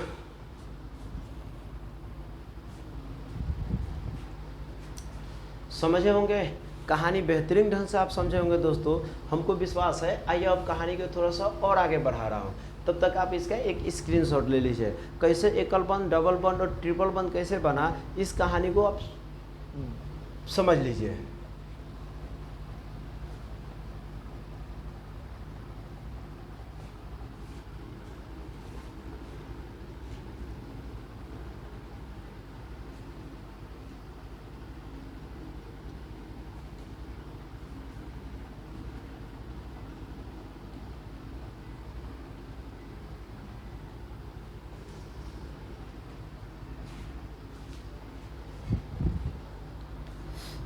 समझे होंगे कहानी, बेहतरीन ढंग से आप समझे होंगे दोस्तों, हमको विश्वास है। आइए अब कहानी को थोड़ा सा और आगे बढ़ा रहा हूँ, तब तक आप इसका एक स्क्रीनशॉट ले लीजिए। कैसे एकल बंद, डबल बंद और ट्रिपल बंद कैसे बना, इस कहानी को आप समझ लीजिए।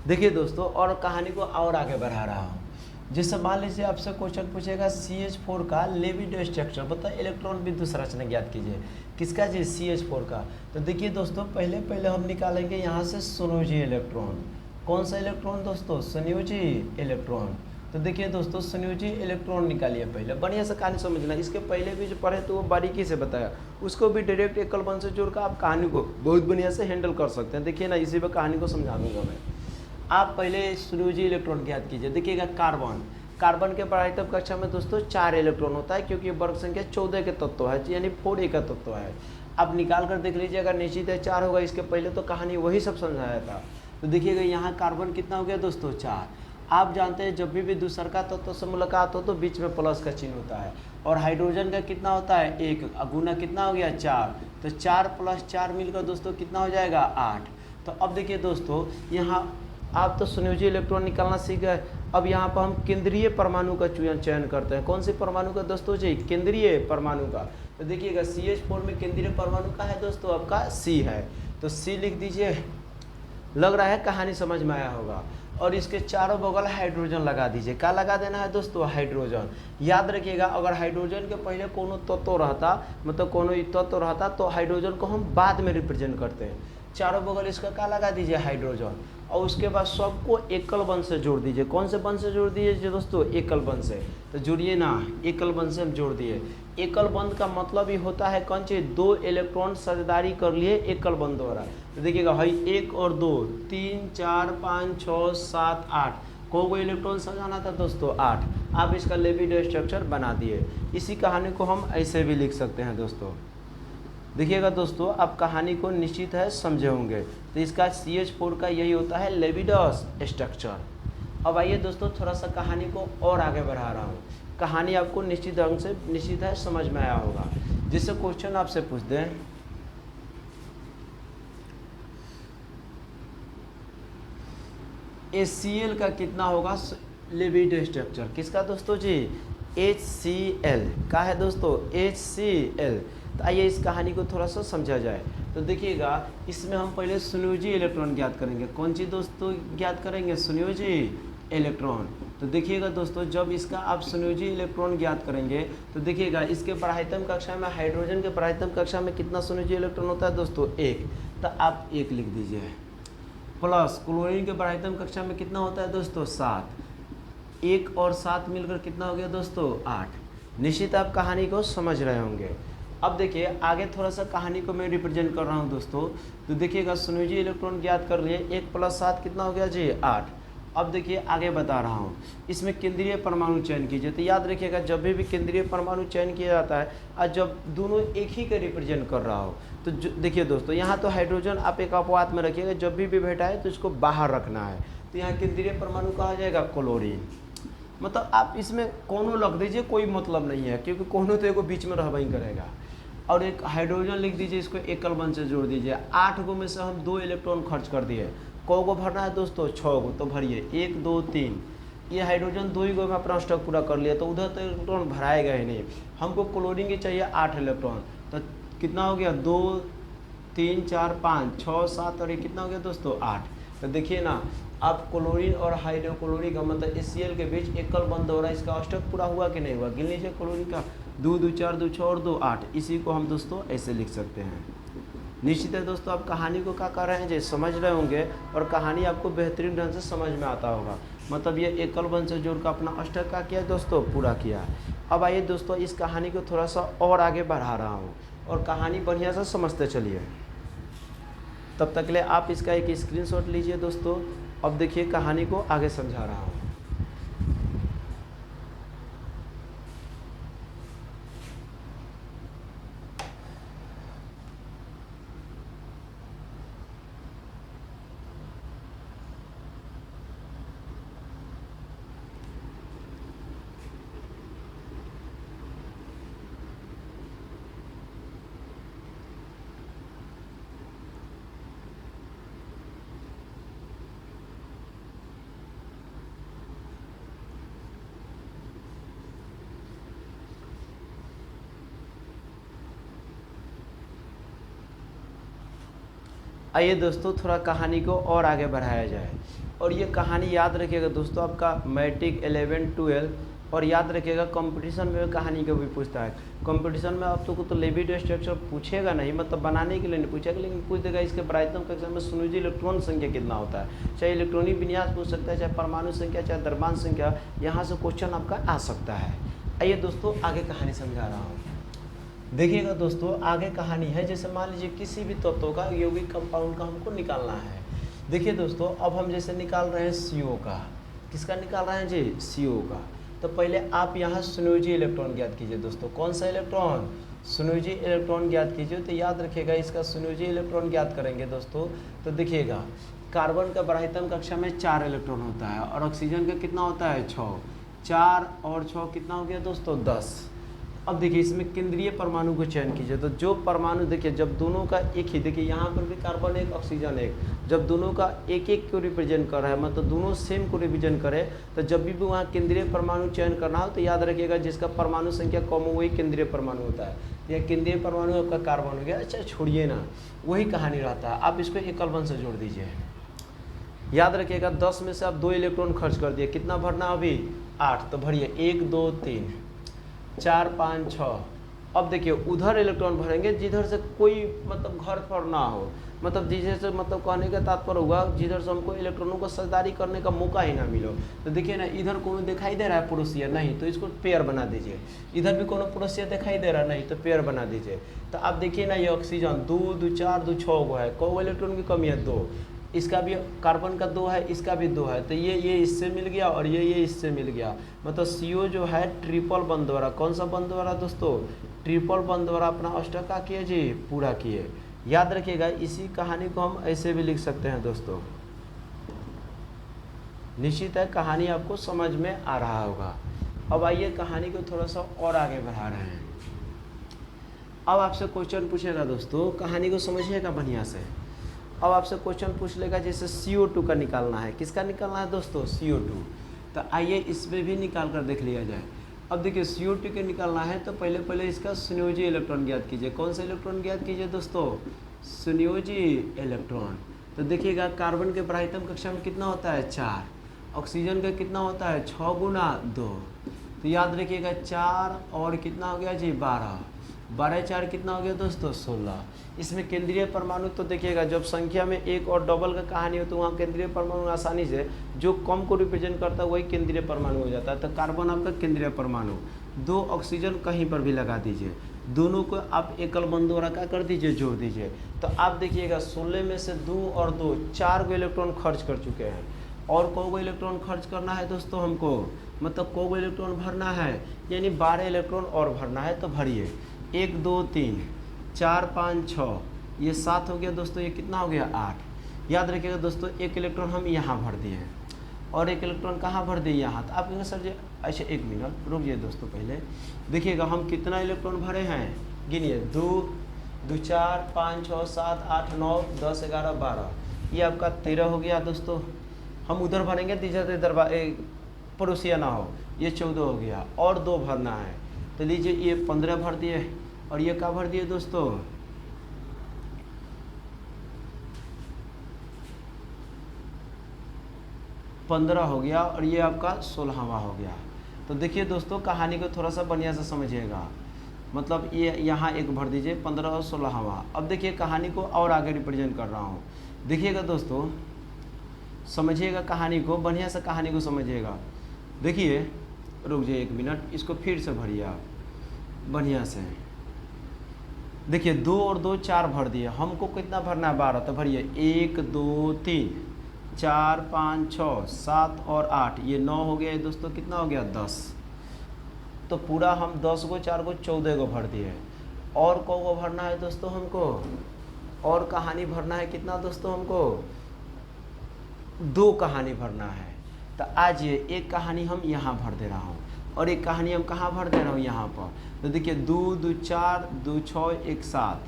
देखिए दोस्तों, और कहानी को और आगे बढ़ा रहा हूँ। जैसे मान लीजिए आपसे क्वेश्चन पूछेगा CH4 का लेविड स्ट्रक्चर, बताइए इलेक्ट्रॉन बिंदु संरचना ज्ञात कीजिए। किसका जी, CH4 का। तो देखिए दोस्तों पहले हम निकालेंगे यहाँ से संयोजी इलेक्ट्रॉन। कौन सा इलेक्ट्रॉन दोस्तों, संयोजी इलेक्ट्रॉन। तो देखिए दोस्तों संयोजी इलेक्ट्रॉन निकालिए पहले, बढ़िया से कहानी समझना। इसके पहले भी जो पढ़े तो वो बारीकी से बताया, उसको भी डायरेक्ट एकल बंध से जोड़कर आप कहानी को बहुत बढ़िया से हैंडल कर सकते हैं। देखिए ना इसी पर कहानी को समझा दूंगा मैं। आप पहले संयोजी इलेक्ट्रॉन ज्ञात कीजिए। देखिएगा कार्बन के पढ़ाई कक्षा में दोस्तों 4 इलेक्ट्रॉन होता है, क्योंकि वर्ग संख्या 14 के तत्व है, यानी 4a का तत्व है। अब निकाल कर देख लीजिए, अगर निश्चित है 4 होगा। इसके पहले तो कहानी वही सब समझाया था। तो देखिएगा यहाँ कार्बन कितना हो गया दोस्तों, 4। आप जानते हैं जब भी दूसरा तत्व से मुलाकात हो तो बीच में प्लस का चिन्ह होता है, और हाइड्रोजन का कितना होता है, 1, गुना कितना हो गया, 4। तो 4 + 4 मिलकर दोस्तों कितना हो जाएगा, 8। तो अब देखिए दोस्तों यहाँ आप तो संयोजी इलेक्ट्रॉन निकालना सीख गए। अब यहाँ पर हम केंद्रीय परमाणु का चयन करते हैं। कौन से परमाणु का दोस्तों जी, केंद्रीय परमाणु का। तो देखिएगा CH4 में केंद्रीय परमाणु का है दोस्तों आपका C है, तो C लिख दीजिए। लग रहा है कहानी समझ में आया होगा। और इसके चारों बगल हाइड्रोजन लगा दीजिए। क्या लगा देना है दोस्तों, हाइड्रोजन। याद रखिएगा अगर हाइड्रोजन के पहले कोनो तत्व रहता, मतलब कोनो तत्व रहता, तो हाइड्रोजन को हम बाद में रिप्रेजेंट करते हैं। चारों बगल इसका क्या लगा दीजिए, हाइड्रोजन, और उसके बाद सबको एकल बंध से जोड़ दीजिए। कौन से बंध से जोड़ दीजिए दोस्तों, एकल बंध से। तो जुड़िए ना, एकल बंध से हम जोड़ दिए। एकल बंध का मतलब ही होता है कौन चीज, 2 इलेक्ट्रॉन साझेदारी कर लिए एकल बंध द्वारा। तो देखिएगा भाई 1 और 2, 3 4 5 6 7 8, को इलेक्ट्रॉन सजाना था दोस्तों, 8। आप इसका लिपिड स्ट्रक्चर बना दिए। इसी कहानी को हम ऐसे भी लिख सकते हैं दोस्तों। देखिएगा दोस्तों, आप कहानी को निश्चित है समझे होंगे। तो इसका CH4 का यही होता है लेविडस स्ट्रक्चर। अब आइए दोस्तों, थोड़ा सा कहानी को और आगे बढ़ा रहा हूँ। कहानी आपको निश्चित ढंग से निश्चित है समझ में आया होगा। जिससे क्वेश्चन आपसे पूछ दें, HCl का कितना होगा लिपिड स्ट्रक्चर, किसका दोस्तों जी, HCl का है दोस्तों, HCl। तो आइए इस कहानी को थोड़ा सा समझा जाए। तो देखिएगा, इसमें हम पहले संयोजी इलेक्ट्रॉन ज्ञात करेंगे। कौन सी दोस्तों ज्ञात करेंगे, संयोजी इलेक्ट्रॉन। तो देखिएगा दोस्तों, जब इसका आप संयोजी इलेक्ट्रॉन ज्ञात करेंगे तो देखिएगा इसके पराहितम कक्षा में, हाइड्रोजन के पराहितम कक्षा में कितना संयोजी इलेक्ट्रॉन होता है दोस्तों, 1। तो आप 1 लिख दीजिए। प्लस क्लोरीन के पराहितम कक्षा में कितना होता है दोस्तों, 7। 1 और 7 मिलकर कितना हो गया दोस्तों, 8। निश्चित आप कहानी को समझ रहे होंगे। अब देखिए आगे थोड़ा सा कहानी को मैं रिप्रेजेंट कर रहा हूँ दोस्तों। तो देखिएगा संयोजी इलेक्ट्रॉन ज्ञात कर लिए, 1 + 7 कितना हो गया जी, 8। अब देखिए आगे बता रहा हूँ, इसमें केंद्रीय परमाणु चयन कीजिए। तो याद रखिएगा, जब भी केंद्रीय परमाणु चयन किया जाता है और जब दोनों एक ही का रिप्रेजेंट कर रहा हो, तो देखिए दोस्तों, यहाँ तो हाइड्रोजन आप एक अपवाद में रखिएगा, जब भी भेटा है तो इसको बाहर रखना है। तो यहाँ केंद्रीय परमाणु कहा जाएगा क्लोरीन। मतलब आप इसमें कोनो लग दीजिए, कोई मतलब नहीं है, क्योंकि कोनो तो एक बीच में रहबा ही करेगा। और एक हाइड्रोजन लिख दीजिए, इसको एकल बंध से जोड़ दीजिए। 8 गो में से हम 2 इलेक्ट्रॉन खर्च कर दिए। को भरना है दोस्तों, 6 गो। तो भरिए 1 2 3। ये हाइड्रोजन 2 ही गो में अपना स्टॉक पूरा कर लिया, तो उधर तो इलेक्ट्रॉन भराएगा ही नहीं। हमको क्लोरीन की चाहिए 8 इलेक्ट्रॉन। तो कितना हो गया, 2 3 4 5 6 7 और ये कितना हो गया दोस्तों, 8। तो देखिए ना, आप क्लोरीन और हाइड्रोक्लोरिक मतलब HCl के बीच एकल बंध हो रहा है, इसका अष्टक पूरा हुआ कि नहीं हुआ, गिन लीजिए। क्लोरीन का 2 2 4 2 6 और 2 8। इसी को हम दोस्तों ऐसे लिख सकते हैं। निश्चित है दोस्तों, आप कहानी को क्या कर रहे हैं जी, समझ रहे होंगे, और कहानी आपको बेहतरीन ढंग से समझ में आता होगा। मतलब ये एकल बंध से जोड़कर अपना अष्टक का किया दोस्तों, पूरा किया। अब आइए दोस्तों, इस कहानी को थोड़ा सा और आगे बढ़ा रहा हूँ, और कहानी बढ़िया से समझते चलिए। तब तक के लिए आप इसका एक स्क्रीनशॉट लीजिए दोस्तों। अब देखिए कहानी को आगे समझा रहा हूँ। आइए दोस्तों, थोड़ा कहानी को और आगे बढ़ाया जाए। और ये कहानी याद रखिएगा दोस्तों, आपका मैट्रिक 11 12, और याद रखिएगा कंपटीशन में कहानी को भी पूछता है। कंपटीशन में आप तो लिपिड स्ट्रक्चर पूछेगा नहीं, मतलब बनाने के लिए नहीं पूछेगा, लेकिन पूछ देगा इसके ब्राइटम कक्षा में संयोजी इलेक्ट्रॉन संख्या कितना होता है। चाहे इलेक्ट्रॉनिक विन्यास पूछ सकता है, चाहे परमाणु संख्या, चाहे द्रव्यमान संख्या, यहाँ से क्वेश्चन आपका आ सकता है। आइए दोस्तों, आगे कहानी समझा रहा हूँ। देखिएगा दोस्तों, आगे कहानी है, जैसे मान लीजिए किसी भी तत्व का यौगिक कंपाउंड का हमको निकालना है। देखिए दोस्तों, अब हम जैसे निकाल रहे हैं CO का। किसका निकाल रहे हैं जी, CO का। तो पहले आप यहाँ संयोजी इलेक्ट्रॉन ज्ञात कीजिए दोस्तों। कौन सा इलेक्ट्रॉन, संयोजी इलेक्ट्रॉन ज्ञात कीजिए। तो याद रखिएगा, इसका संयोजी इलेक्ट्रॉन ज्ञात करेंगे दोस्तों। तो देखिएगा, कार्बन का ब्राहितम कक्षा में 4 इलेक्ट्रॉन होता है, और ऑक्सीजन का कितना होता है, 6। 4 और 6 कितना हो गया दोस्तों, 10। अब देखिए इसमें केंद्रीय परमाणु को चयन कीजिए। तो जो परमाणु देखिए, जब दोनों का एक ही, देखिए यहाँ पर भी कार्बन 1 ऑक्सीजन 1, जब दोनों का एक एक को रिप्रेजेंट कर रहा है, मतलब दोनों सेम को रिप्रेजेंट करे, तो जब भी वहाँ केंद्रीय परमाणु चयन करना हो तो याद रखिएगा जिसका परमाणु संख्या कम हो वही केंद्रीय परमाणु होता है। यह केंद्रीय परमाणु आपका कार्बन हो गया। अच्छा छोड़िए ना, वही कहानी रहता है। आप इसको एकल बंध से जोड़ दीजिए। याद रखिएगा 10 में से आप 2 इलेक्ट्रॉन खर्च कर दिए, कितना भरना अभी, 8। तो भरिए 1 2 3 4 5 6। अब देखिए उधर इलेक्ट्रॉन भरेंगे जिधर से कोई मतलब घर पर ना हो, मतलब जिधर से मतलब कहने का तात्पर्य हुआ जिधर से हमको इलेक्ट्रॉनों को साझेदारी करने का मौका ही ना मिलो। तो देखिए ना, इधर कोनो दिखाई दे रहा है पड़ोसिया, नहीं तो इसको पेयर बना दीजिए। इधर भी कोनो पड़ोसिया दिखाई दे रहा है, नहीं तो पेयर बना दीजिए। तो आप देखिए ना, ये ऑक्सीजन 2 2 4 2 6 गो है, को इलेक्ट्रॉन की कमी है 2, इसका भी कार्बन का 2 है, इसका भी 2 है, तो ये इससे मिल गया और ये इससे मिल गया। मतलब CO जो है ट्रिपल बंद द्वारा, कौन सा बंद द्वारा दोस्तों, ट्रिपल बंद द्वारा अपना अष्टक का किए जी, पूरा किए। याद रखिएगा, इसी कहानी को हम ऐसे भी लिख सकते हैं दोस्तों। निश्चित है कहानी आपको समझ में आ रहा होगा। अब आइए कहानी को थोड़ा सा और आगे बढ़ा रहे हैं। अब आपसे क्वेश्चन पूछेगा दोस्तों, कहानी को समझिएगा बढ़िया से। अब आपसे क्वेश्चन पूछ लेगा जैसे CO2 का निकालना है, किसका निकालना है दोस्तों, CO2। तो आइए इसमें भी निकाल कर देख लिया जाए। अब देखिए CO2 के निकालना है तो पहले इसका संयोजी इलेक्ट्रॉन ज्ञात कीजिए। कौन सा इलेक्ट्रॉन ज्ञात कीजिए दोस्तों, संयोजी इलेक्ट्रॉन। तो देखिएगा कार्बन के ब्राइटम कक्षा में कितना होता है 4, ऑक्सीजन का कितना होता है 6 गुना 2। तो याद रखिएगा 4 और कितना हो गया जी 12, 12 4 कितना हो गया दोस्तों 16। इसमें केंद्रीय परमाणु तो देखिएगा जब संख्या में एक और डबल का कहानी हो तो वहाँ केंद्रीय परमाणु आसानी से जो कम को रिप्रेजेंट करता है वही केंद्रीय परमाणु हो जाता है। तो कार्बन आपका केंद्रीय परमाणु, 2 ऑक्सीजन कहीं पर भी लगा दीजिए, दोनों को आप एकल बंद द्वारा क्या कर दीजिए, जोड़ दीजिए। तो आप देखिएगा 16 में से 2 और 2 4 गो इलेक्ट्रॉन खर्च कर चुके हैं। और को इलेक्ट्रॉन खर्च करना है दोस्तों हमको, मतलब को इलेक्ट्रॉन भरना है, यानी 12 इलेक्ट्रॉन और भरना है। तो भरिए, 1 2 3 4 5 6, ये 7 हो गया दोस्तों, ये कितना हो गया 8। याद रखिएगा दोस्तों, एक इलेक्ट्रॉन हम यहाँ भर दिए हैं और एक इलेक्ट्रॉन कहाँ भर दिए, यहाँ। तो आप कहेंगे सर जी अच्छा 1 मिनट रुकिए दोस्तों, पहले देखिएगा हम कितना इलेक्ट्रॉन भरे हैं, गिनिए 2 2 4 5 6 7 8 9 10 11 12, ये आपका 13 हो गया दोस्तों। हम उधर भरेंगे तीसरे दरबार पड़ोसिया ना हो, ये 14 हो गया और 2 भरना है। तो लीजिए ये 15 भर दिए और ये क्या भर दिए दोस्तों, 15 हो गया और ये आपका 16वां हो गया। तो देखिए दोस्तों कहानी को थोड़ा सा बढ़िया से समझिएगा, मतलब ये यहाँ एक भर दीजिए 15 और 16वां। अब देखिए कहानी को और आगे रिप्रेजेंट कर रहा हूँ। देखिएगा दोस्तों, समझिएगा कहानी को बढ़िया से, कहानी को समझिएगा। देखिए रुक जाइए 1 मिनट, इसको फिर से भरिए आप बढ़िया से। देखिए 2 और 2 4 भर दिए, हमको कितना भरना है 12। तो भरिए 1 2 3 4 5 6 7 और 8, ये 9 हो गया दोस्तों, कितना हो गया 10। तो पूरा हम 10 को 4 को 14 को भर दिए। और को भरना है दोस्तों हमको, और कहानी भरना है कितना दोस्तों हमको, 2 कहानी भरना है। तो आज ये एक कहानी हम यहाँ भर दे रहा हूँ और एक कहानी हम कहाँ भर दे रहा हूँ, यहाँ पर। तो देखिए 2 2 4 2 6 1 7,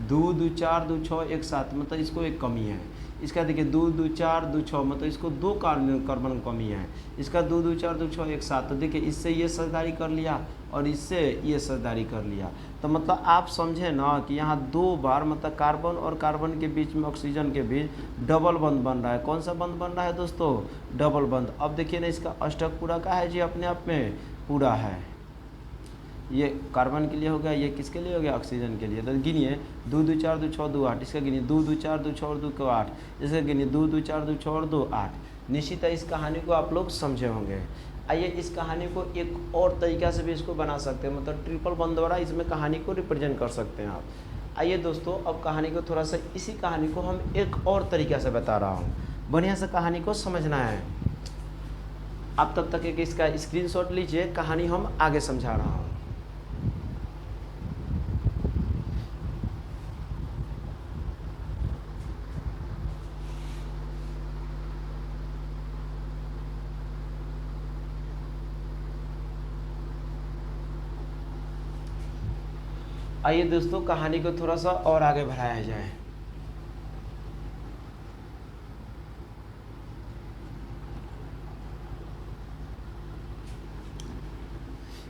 2 2 4 2 6 1 7, मतलब इसको एक कमी है। इसका देखिए 2 2 4 2 6, मतलब इसको 2 कार्बन कमी है। इसका 2 2 4 2 6 1 7, तो देखिए इससे ये साझेदारी कर लिया और इससे ये साझेदारी कर लिया। तो मतलब आप समझे ना कि यहाँ 2 बार मतलब कार्बन और कार्बन के बीच में, ऑक्सीजन के बीच डबल बंद बन रहा है। कौन सा बंद बन रहा है दोस्तों, डबल बंद। अब देखिए ना, इसका अष्टक पूरा का है जी, अपने आप में पूरा है। ये कार्बन के लिए हो गया, ये किसके लिए हो गया, ऑक्सीजन के लिए। तो गिनिए 2 2 4 2 6 2 8, इसका गिनिए 2 2 4 2 6 और 2 को 8, इसका गिनिए 2 2 4 2 6 और 2 8। निश्चित है इस कहानी को आप लोग समझे होंगे। आइए इस कहानी को एक और तरीक़ा से भी इसको बना सकते हैं, मतलब ट्रिपल बंद द्वारा इसमें कहानी को रिप्रेजेंट कर सकते हैं आप। आइए दोस्तों, अब कहानी को थोड़ा सा, इसी कहानी को हम एक और तरीक़ा से बता रहा हूँ, बढ़िया से कहानी को समझना है। आप तब तक एक इसका स्क्रीनशॉट लीजिए, कहानी हम आगे समझा रहा हूँ। आइए दोस्तों, कहानी को थोड़ा सा और आगे बढ़ाया जाए।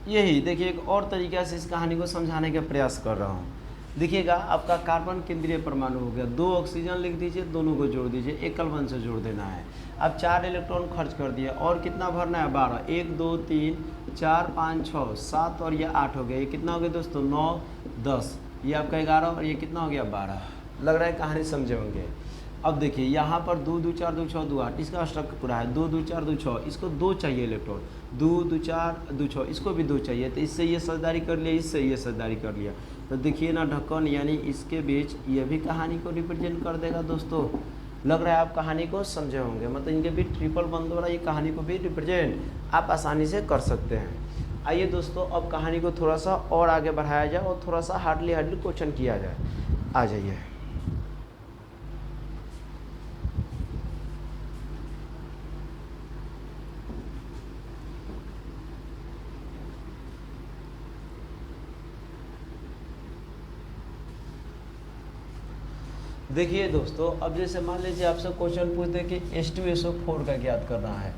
यही देखिए एक और तरीक़ा से इस कहानी को समझाने का प्रयास कर रहा हूँ। देखिएगा आपका कार्बन केंद्रीय परमाणु हो गया, 2 ऑक्सीजन लिख दीजिए, दोनों को जोड़ दीजिए, एकल बंध से जोड़ देना है। अब 4 इलेक्ट्रॉन खर्च कर दिया और कितना भरना है 12, 1 2 3 4 5 6 7 और ये 8 हो गया। ये कितना हो गया दोस्तों 9 10, ये आपका 11 और ये कितना हो गया 12। लग रहा है कहानी समझे होंगे। अब देखिए यहाँ पर 2 2 4 2 6 2 8, इसका स्ट्रक्चर पूरा है 2 2 4 2 6, इसको 2 चाहिए इलेक्ट्रॉन, 2 2 4 2 6, इसको भी 2 चाहिए, तो इससे ये साझेदारी कर लिया, इससे ये साझेदारी कर लिया, तो देखिए ना ढक्कन यानी इसके बीच ये भी कहानी को रिप्रेजेंट कर देगा दोस्तों। लग रहा है आप कहानी को समझे होंगे, मतलब इनके भी ट्रिपल बंद द्वारा ये कहानी को भी रिप्रेजेंट आप आसानी से कर सकते हैं। आइए दोस्तों अब कहानी को थोड़ा सा और आगे बढ़ाया जाए और थोड़ा सा हार्डली क्वेश्चन किया जाए। आ जाइए। देखिए दोस्तों, अब जैसे मान लीजिए आपसे क्वेश्चन पूछते कि H2SO4 का ज्ञात करना है।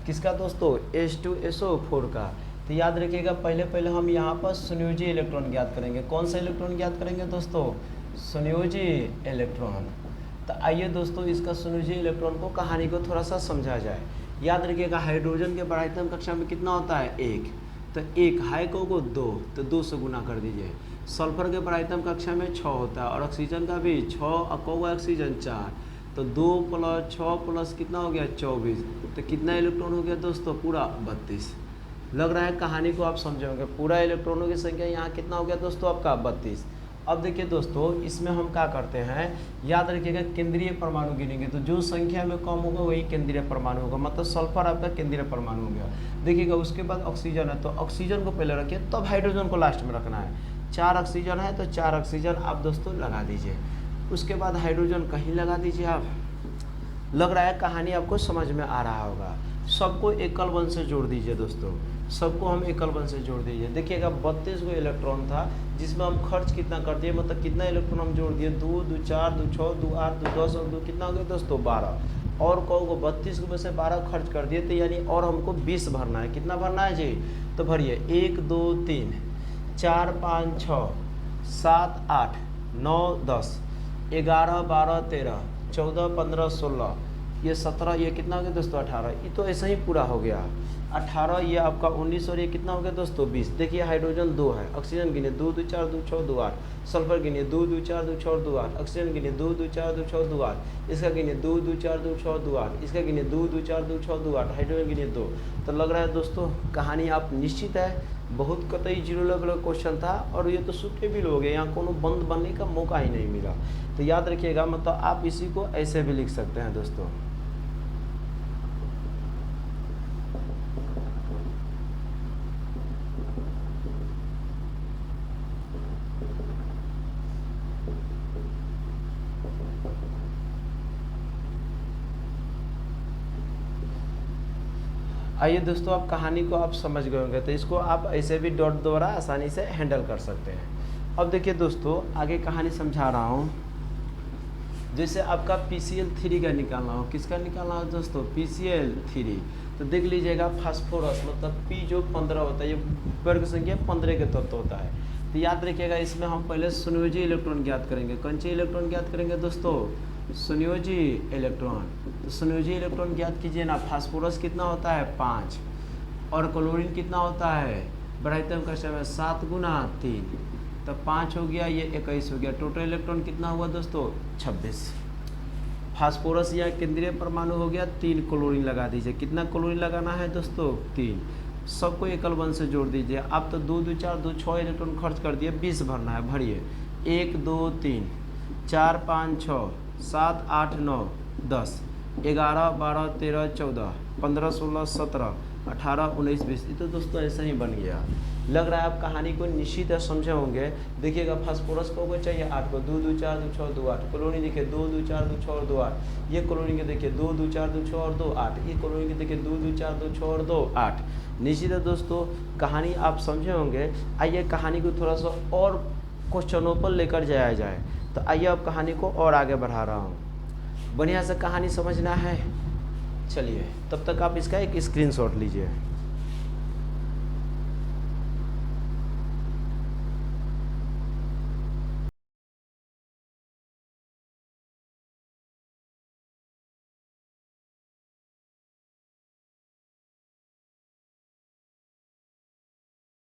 किसका दोस्तों? H2SO4 का। तो याद रखिएगा पहले हम यहाँ पर संयोजी इलेक्ट्रॉन ज्ञात करेंगे। कौन सा इलेक्ट्रॉन ज्ञात करेंगे दोस्तों? संयोजी इलेक्ट्रॉन। तो आइए दोस्तों इसका संयोजी इलेक्ट्रॉन को कहानी को थोड़ा सा समझा जाए। याद रखिएगा हाइड्रोजन के बरायतम कक्षा में कितना होता है? 1, तो 1 हाई को 2, तो 2 से गुना कर दीजिए। सल्फर के बरायतम कक्षा में 6 होता है और ऑक्सीजन का भी 6, अकोगा ऑक्सीजन 4, तो 2 + 6 प्लस कितना हो गया? 24, तो कितना इलेक्ट्रॉन हो गया दोस्तों? पूरा 32। लग रहा है कहानी को आप समझे होंगे। पूरा इलेक्ट्रॉनों की संख्या यहाँ कितना हो गया दोस्तों? आपका 32। अब देखिए दोस्तों इसमें हम क्या करते हैं, याद रखिएगा केंद्रीय परमाणु गिनेंगे, तो जो संख्या में कम होगा वही केंद्रीय परमाणु होगा, मतलब सल्फर आपका केंद्रीय परमाणु हो गया। देखिएगा उसके बाद ऑक्सीजन है, तो ऑक्सीजन को पहले रखिए, तब हाइड्रोजन को लास्ट में रखना है। 4 ऑक्सीजन है तो 4 ऑक्सीजन आप दोस्तों लगा दीजिए, उसके बाद हाइड्रोजन कहीं लगा दीजिए आप। लग रहा है कहानी आपको समझ में आ रहा होगा। सबको एकल वन से जोड़ दीजिए दोस्तों, सबको हम एकल वन से जोड़ दीजिए। देखिएगा 32 गो इलेक्ट्रॉन था जिसमें हम खर्च कितना कर दिए, मतलब कितना इलेक्ट्रॉन हम जोड़ दिए? 2 2 4 2 6 2 8 2 10 और 2 कितना हो गया दोस्तों? 12। और को 32 में से 12 खर्च कर दिए, तो यानी और हमको 20 भरना है। कितना भरना है जी? तो भरिए 1 2 3 4 5 6 7 8 9 10 11 12 13 14 15 16, ये 17, ये कितना हो गया दोस्तों? 18। ये तो ऐसा ही पूरा हो गया। 18, ये आपका 19 और ये कितना हो गया दोस्तों? 20। देखिए हाइड्रोजन 2 है, ऑक्सीजन गिने 2 2 4 2 6 2 8, सल्फर गिने 2 2 4 2 6 2 8, ऑक्सीजन गिने 2 2 4 2 6 2 8, इसका गिने 2 2 4 2 6 2 8, इसका गिने 2 2 4 2 6 2 8, हाइड्रोजन गिने 2। तो लग रहा है दोस्तों कहानी आप निश्चित है बहुत कतई 0 लेवल क्वेश्चन था और ये तो सुटेबल हो गया, यहाँ कोनो बंद बनने का मौका ही नहीं मिला। तो याद रखिएगा, मतलब आप इसी को ऐसे भी लिख सकते हैं दोस्तों। आइए दोस्तों अब कहानी को आप समझ गए होंगे, तो इसको आप ऐसे भी डॉट द्वारा आसानी से हैंडल कर सकते हैं। अब देखिए दोस्तों आगे कहानी समझा रहा हूँ। जैसे आपका PCl3 का निकालना हो, किसका निकालना हो दोस्तों? PCl3। तो देख लीजिएगा फास्फोरस, मतलब P जो 15 होता है, ये वर्ग संख्या 15 के तत्व होता है। तो याद रखिएगा इसमें हम पहले संयोजी इलेक्ट्रॉन ज्ञात करेंगे। कौन से इलेक्ट्रॉन ज्ञात करेंगे दोस्तों? संयोजी इलेक्ट्रॉन। तो संयोजी इलेक्ट्रॉन ज्ञात कीजिए ना। फास्फोरस कितना होता है? 5, और क्लोरीन कितना होता है? बरायतम कक्षा में 7 × 3, तो 5 हो गया, ये 21 हो गया। टोटल इलेक्ट्रॉन कितना हुआ दोस्तों? 26। फास्फोरस यहाँ केंद्रीय परमाणु हो गया, 3 क्लोरीन लगा दीजिए। कितना क्लोरीन लगाना है दोस्तों? 3। सबको एकल वन से जोड़ दीजिए। आप तो 2 2 4 2 6 इलेक्ट्रॉन खर्च कर दिए, 20 भरना है, भरिए। 1 2 3 4 5 6 7 8 9 10 11 12 13 14 15 16 17 18 19 20। ये तो दोस्तों ऐसा ही बन गया। लग रहा है आप कहानी को निश्चित समझे होंगे। देखिएगा फास्फोरस को चाहिए 8 को, 2 2 4 2 6 2 8। क्लोरीन देखिए 2 2 4 2 6 और 2 8। ये क्लोरीन के देखिए 2 2 4 2 6 और 2 8। ये क्लोरीन के देखिए 2 2 4 2 6 और 2 8। निश्चित है दोस्तों कहानी आप समझे होंगे। आइए कहानी को थोड़ा सा और क्वेश्चनों पर लेकर जाया जाए। तो आइए अब कहानी को और आगे बढ़ा रहा हूँ। बढ़िया से कहानी समझना है। चलिए तब तक आप इसका एक स्क्रीनशॉट लीजिए।